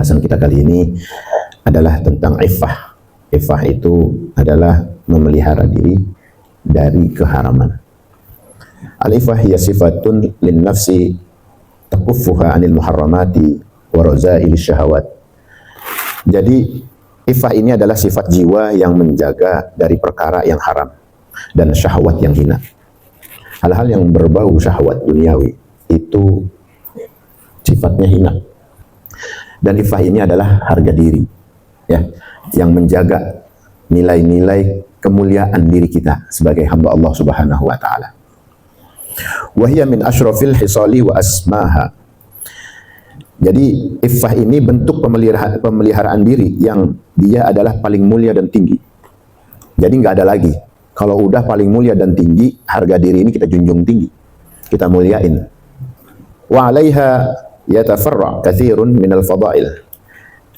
pembahasan kita kali ini adalah tentang iffah. Iffah itu adalah memelihara diri dari keharaman. Al-iffah hiya sifatun lin nafsi takuffuha 'anil muharramati wa raza'il syahawat. Jadi iffah ini adalah sifat jiwa yang menjaga dari perkara yang haram dan syahwat yang hina. Hal-hal yang berbau syahwat duniawi itu sifatnya hina. Dan iffah ini adalah harga diri, ya, yang menjaga nilai-nilai kemuliaan diri kita sebagai hamba Allah Subhanahu wa taala. Wa hiya min asyrafil hisali wa asmaha. Jadi iffah ini bentuk pemeliharaan diri yang dia adalah paling mulia dan tinggi. Jadi nggak ada lagi. Kalau udah paling mulia dan tinggi, harga diri ini kita junjung tinggi, kita muliain. Wa 'alaiha yatafarra' katsirun minal fadail.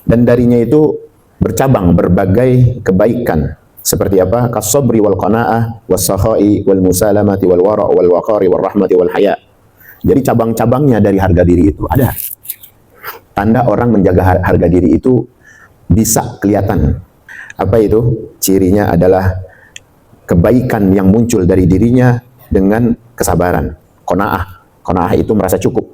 Dan darinya itu bercabang berbagai kebaikan seperti apa? Kas-sabri wal qanaah was-sakha'i wal musalamati wal wara' wal waqari wal rahmati wal haya. Jadi cabang-cabangnya dari harga diri itu ada. Tanda orang menjaga harga diri itu bisa kelihatan. Apa itu? Cirinya adalah kebaikan yang muncul dari dirinya dengan kesabaran. Qanaah. Qanaah itu merasa cukup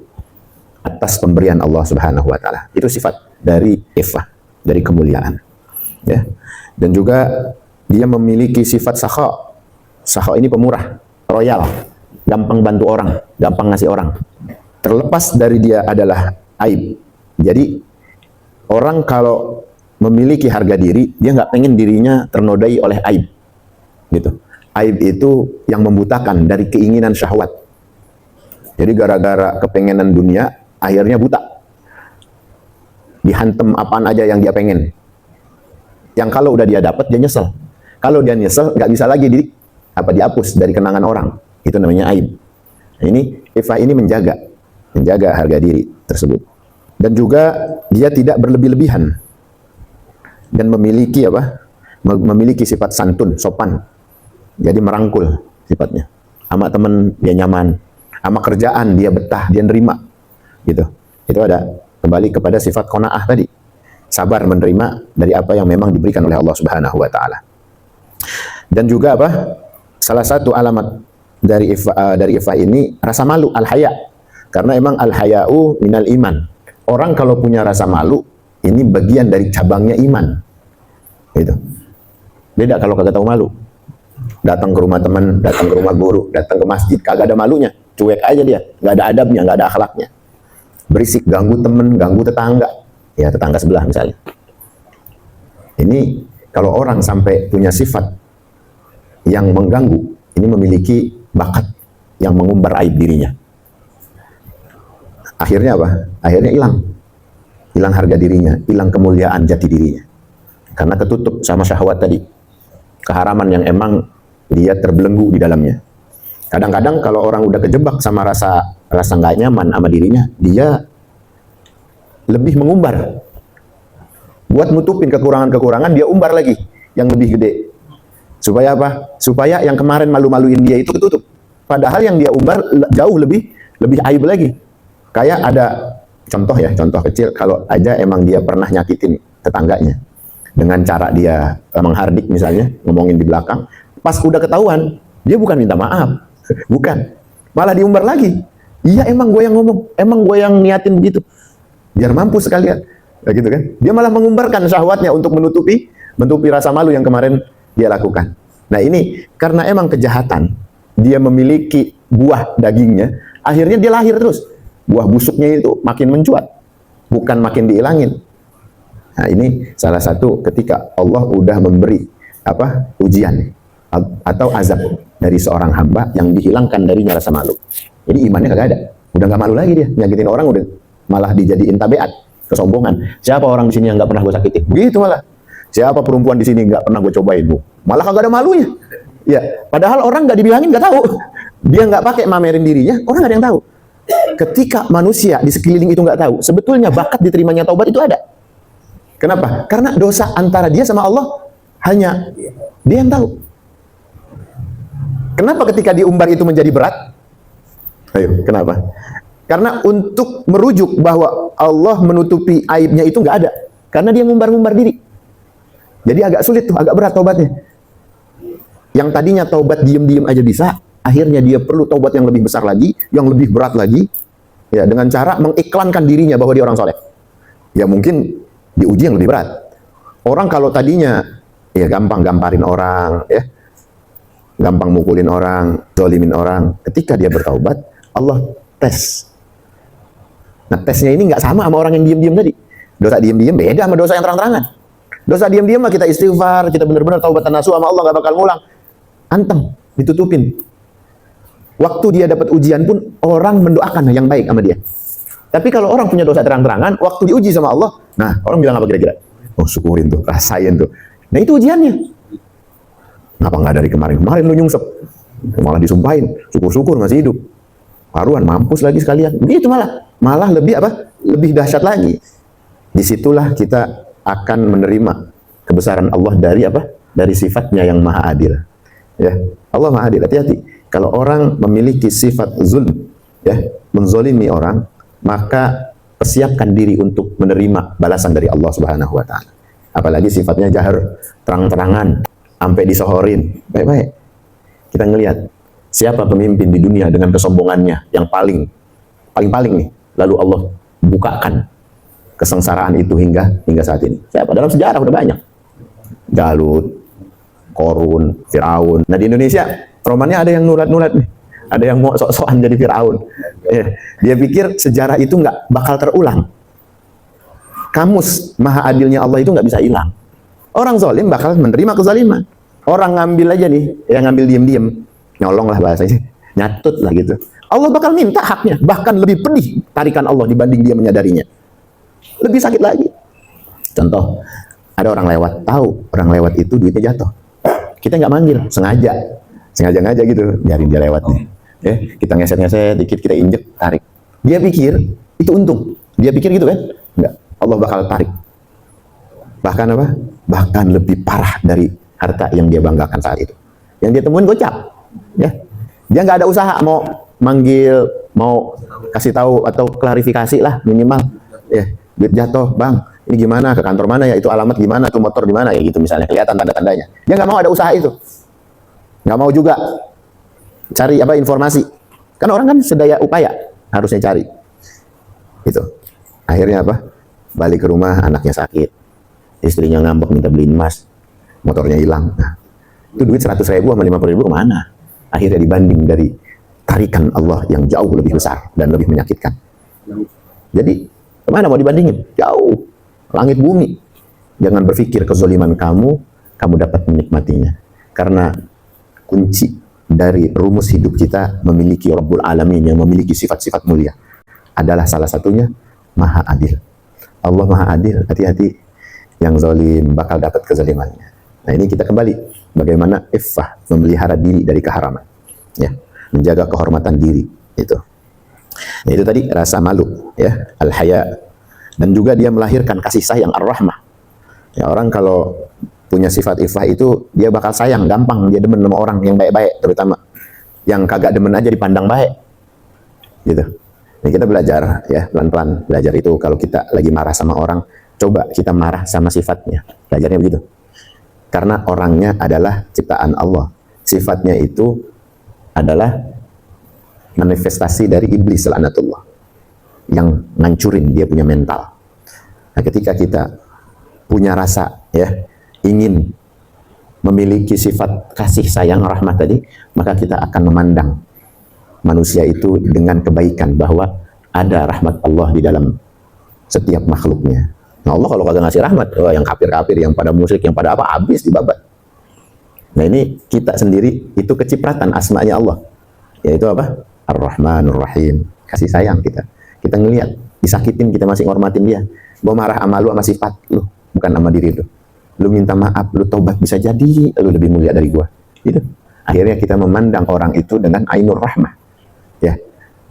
atas pemberian Allah Subhanahu wa taala. Itu sifat dari iffah, dari kemuliaan. Ya. Dan juga dia memiliki sifat sakha. Sakha ini pemurah, royal, gampang bantu orang, gampang ngasih orang. Terlepas dari dia adalah aib. Jadi orang kalau memiliki harga diri, dia nggak pengen dirinya ternodai oleh aib. Gitu. Aib itu yang membutakan dari keinginan syahwat. Jadi gara-gara kepengenan dunia, akhirnya buta. Dihantem apaan aja yang dia pengen. Yang kalau udah dia dapat, dia nyesel. Kalau dia nyesel, nggak bisa lagi dihapus dari kenangan orang. Itu namanya aib. Nah, ini iffah ini menjaga harga diri tersebut. Dan juga dia tidak berlebih-lebihan dan memiliki memiliki sifat santun, sopan. Jadi merangkul sifatnya. Sama temen dia nyaman, sama kerjaan dia betah, dia nerima. Gitu. Itu ada kembali kepada sifat qanaah tadi. Sabar menerima dari apa yang memang diberikan oleh Allah Subhanahu wa taala. Dan juga salah satu alamat dari iffah ini rasa malu, al-haya. Karena emang al-haya'u minal iman. Orang kalau punya rasa malu, ini bagian dari cabangnya iman. Gitu. Beda kalau kagak tahu malu. Datang ke rumah teman, datang ke rumah guru, datang ke masjid, kagak ada malunya. Cuek aja dia, nggak ada adabnya, nggak ada akhlaknya. Berisik, ganggu temen, ganggu tetangga. Ya, tetangga sebelah misalnya. Ini kalau orang sampai punya sifat yang mengganggu, ini memiliki bakat yang mengumbar aib dirinya. Akhirnya Akhirnya hilang harga dirinya, hilang kemuliaan jati dirinya. Karena ketutup sama syahwat tadi. Keharaman yang emang dia terbelenggu di dalamnya. Kadang-kadang kalau orang udah kejebak sama rasa nggak nyaman sama dirinya, dia lebih mengumbar. Buat nutupin kekurangan-kekurangan, dia umbar lagi yang lebih gede. Supaya apa? Supaya yang kemarin malu-maluin dia itu ketutup. Padahal yang dia umbar jauh lebih aib lagi. Kayak ada contoh kecil, kalau aja emang dia pernah nyakitin tetangganya dengan cara dia menghardik misalnya, ngomongin di belakang, pas udah ketahuan, dia bukan minta maaf. Bukan, malah diumbar lagi. Iya, emang gue yang ngomong, emang gue yang niatin begitu, biar mampus sekalian. Nah, gitu kan? Dia malah mengumbarkan syahwatnya untuk menutupi rasa malu yang kemarin dia lakukan. Nah, ini karena emang kejahatan, dia memiliki buah dagingnya, akhirnya dia lahir terus. Buah busuknya itu makin mencuat, bukan makin dihilangin. Nah, ini salah satu ketika Allah udah memberi ujian atau azab dari seorang hamba yang dihilangkan darinya rasa malu. Jadi imannya kagak ada, udah nggak malu lagi dia, nyakitin orang udah malah dijadiin tabiat, kesombongan. Siapa orang di sini yang nggak pernah gue sakitin? Begitu malah. Siapa perempuan di sini nggak pernah gue cobain, Bu? Malah kagak ada malunya. Ya, padahal orang nggak dibilangin nggak tahu. Dia nggak pakai mamerin dirinya, orang nggak ada yang tahu. Ketika manusia di sekeliling itu nggak tahu, sebetulnya bakat diterimanya taubat itu ada. Kenapa? Karena dosa antara dia sama Allah hanya dia yang tahu. Kenapa ketika diumbar itu menjadi berat? Ayo, kenapa? Karena untuk merujuk bahwa Allah menutupi aibnya itu nggak ada. Karena dia ngumbar-ngumbar diri. Jadi agak sulit tuh, agak berat taubatnya. Yang tadinya taubat diem-diem aja bisa, akhirnya dia perlu taubat yang lebih besar lagi, yang lebih berat lagi, ya, dengan cara mengiklankan dirinya bahwa dia orang soleh. Ya mungkin diuji yang lebih berat. Orang kalau tadinya ya gampang gamparin orang, ya, gampang mukulin orang, zalimin orang, ketika dia bertaubat, Allah tes. Nah, tesnya ini nggak sama orang yang diem-diem tadi. Dosa diem-diem beda sama dosa yang terang-terangan. Dosa diem-diem mah kita istighfar, kita benar-benar taubat nasuh sama Allah, nggak bakal ngulang. Anteng, ditutupin. Waktu dia dapat ujian pun orang mendoakan yang baik sama dia. Tapi kalau orang punya dosa terang-terangan, waktu diuji sama Allah, nah orang bilang apa kira-kira? Oh, syukurin tuh, rasain tuh. Nah itu ujiannya. Kenapa nggak dari kemarin? Kemarin lu nyungsep, malah disumpahin, syukur-syukur masih hidup. Paruan, mampus lagi sekalian. Begitu malah lebih apa? Lebih dahsyat lagi. Disitulah kita akan menerima kebesaran Allah dari apa? Dari sifatnya yang maha adil. Ya, Allah maha adil. Hati-hati. Kalau orang memiliki sifat zulm, ya, menzolimi orang, maka persiapkan diri untuk menerima balasan dari Allah Subhanahu wa Ta'ala. Apalagi sifatnya jahar, terang-terangan, sampai disohorin. Baik-baik. Kita ngelihat siapa pemimpin di dunia dengan kesombongannya yang paling nih, lalu Allah bukakan kesengsaraan itu hingga saat ini. Siapa? Dalam sejarah udah banyak. Jalut, Korun, Firaun. Nah di Indonesia romannya ada yang nulat-nulat nih, ada yang mau sok-sokan jadi Firaun. Dia pikir sejarah itu nggak bakal terulang. Kamus maha adilnya Allah itu nggak bisa hilang. Orang zalim bakal menerima kezaliman. Orang ngambil aja nih, yang ngambil diem-diem, nyolong lah bahasanya, nyatut lah gitu. Allah bakal minta haknya, bahkan lebih pedih tarikan Allah dibanding dia menyadarinya. Lebih sakit lagi. Contoh, ada orang lewat, tahu orang lewat itu duitnya jatuh. Kita nggak manggil, sengaja gitu, biarin dia lewat nih. Kita ngeset-ngeset dikit, kita injek, tarik. Dia pikir itu untung. Dia pikir gitu kan? Enggak. Allah bakal tarik. Bahkan apa? Bahkan lebih parah dari harta yang dia banggakan saat itu. Yang dia temuin gocap. Ya. Dia nggak ada usaha mau manggil, mau kasih tahu atau klarifikasi lah minimal. Ya, duit jatuh, Bang. Ini gimana? Ke kantor mana ya? Itu alamat gimana? Itu motor di mana? Ya gitu misalnya. Kelihatan tanda-tandanya. Dia nggak mau ada usaha itu. Nggak mau juga cari apa informasi. Kan orang kan sedaya upaya harusnya cari. Itu. Akhirnya apa? Balik ke rumah, anaknya sakit. Istrinya ngambek minta beliin emas. Motornya hilang. Nah, itu duit 100.000 sama 50.000 kemana? Akhirnya dibanding dari tarikan Allah yang jauh lebih besar dan lebih menyakitkan. Jadi, kemana mau dibandingin? Jauh. Langit bumi. Jangan berpikir kezaliman kamu dapat menikmatinya. Karena kunci dari rumus hidup kita memiliki Rabbul Alamin yang memiliki sifat-sifat mulia adalah salah satunya maha adil. Allah maha adil, hati-hati yang zalim bakal dapat kezalimannya. Nah ini kita kembali bagaimana iffah memelihara diri dari keharaman, ya, menjaga kehormatan diri itu. Nah, itu tadi rasa malu, ya, al-haya, dan juga dia melahirkan kasih sayang ar-rahmah. Ya, orang kalau punya sifat iffah itu dia bakal sayang, gampang dia demen sama orang yang baik-baik, terutama yang kagak demen aja dipandang baik, gitu. Nah, kita belajar ya pelan-pelan belajar itu. Kalau kita lagi marah sama orang, coba kita marah sama sifatnya, belajarnya begitu. Karena orangnya adalah ciptaan Allah, sifatnya itu adalah manifestasi dari iblis laknatullah yang ngancurin dia punya mental. Nah, ketika kita punya rasa ya ingin memiliki sifat kasih sayang rahmat tadi, maka kita akan memandang manusia itu dengan kebaikan, bahwa ada rahmat Allah di dalam setiap makhluknya. Nah, Allah kalau kagak ngasih rahmat, yang kafir-kafir, yang pada musyrik, yang pada apa, habis dibabat. Nah ini kita sendiri itu kecipratan asmanya Allah, yaitu apa? Ar-Rahmanur Rahim, kasih sayang kita. Kita ngelihat disakitin, kita masih ngormatin dia. Gua marah sama lu sama sifat lu, bukan sama diri lu. Lu minta maaf, lu taubat, bisa jadi lu lebih mulia dari gua. Gitu. Akhirnya kita memandang orang itu dengan ainur rahmah, ya,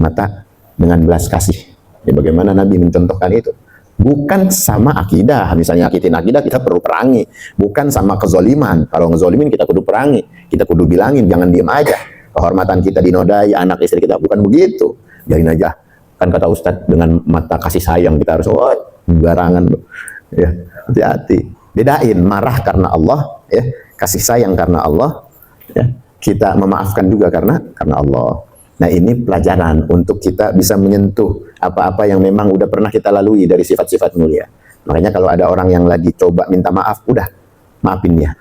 mata dengan belas kasih. Ya, bagaimana Nabi mencontohkan itu? Bukan sama akidah, misalnya nyakitin akidah kita perlu perangi. Bukan sama kezoliman, kalau ngezolimin kita kudu perangi, kita kudu bilangin, jangan diem aja. Kehormatan kita dinodai, anak istri kita, bukan begitu. Biarin aja, Kan kata Ustadz, dengan mata kasih sayang kita harus barangan, ya, hati-hati. Bedain marah karena Allah, ya, kasih sayang karena Allah, ya, kita memaafkan juga karena Allah. Nah, ini pelajaran untuk kita bisa menyentuh apa-apa yang memang udah pernah kita lalui dari sifat-sifat mulia. Makanya kalau ada orang yang lagi coba minta maaf, udah maafin dia.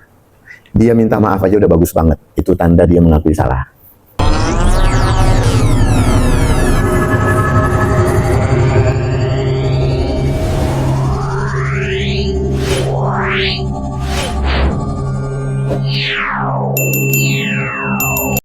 Dia minta maaf aja udah bagus banget. Itu tanda dia mengakui salah.